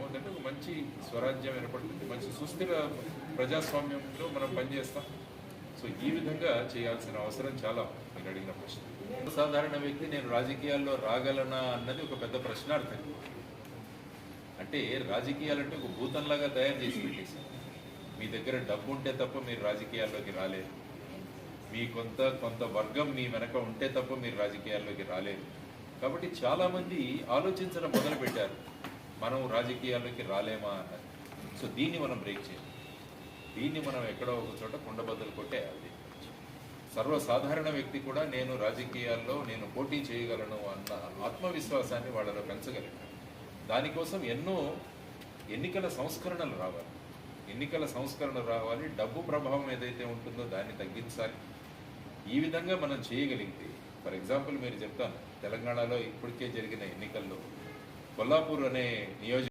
ఏమవుతుందంటే ఒక మంచి స్వరాజ్యం ఏర్పడుతుంది, మంచి సుస్థిర ప్రజాస్వామ్యంలో మనం పనిచేస్తాం. సో ఈ విధంగా చేయాల్సిన అవసరం చాలా మీరు అడిగిన ప్రశ్న. సాధారణ వ్యక్తి నేను రాజకీయాల్లో రాగలనా అన్నది ఒక పెద్ద ప్రశ్నార్థం. అంటే రాజకీయాలంటే ఒక భూతంలాగా తయారు చేసి పెట్టేశారు. మీ దగ్గర డబ్బు ఉంటే తప్ప మీరు రాజకీయాల్లోకి రాలేరు, మీ కొంత వర్గం మీ వెనక ఉంటే తప్ప మీరు రాజకీయాల్లోకి రాలేరు. కాబట్టి చాలామంది ఆలోచించడం మొదలు పెట్టారు, మనం రాజకీయాల్లోకి రాలేమా అన్నది. సో దీన్ని మనం బ్రేక్ చేయాలి. దీన్ని మనం ఎక్కడో ఒక చోట కుండబద్దలు కొట్టేయాలి. సర్వసాధారణ వ్యక్తి కూడా నేను రాజకీయాల్లో నేను పోటీ చేయగలను అన్న ఆత్మవిశ్వాసాన్ని వాళ్ళలో పెంచగలిగారు. దానికోసం ఎన్నో ఎన్నికల సంస్కరణలు రావాలి. డబ్బు ప్రభావం ఏదైతే ఉంటుందో దాన్ని తగ్గించాలి. ఈ విధంగా మనం చేయగలిగితే, ఫర్ ఎగ్జాంపుల్ మీరు చెప్తాను, తెలంగాణలో ఇప్పటికే జరిగిన ఎన్నికల్లో కొల్లాపూర్ అనే నియోజక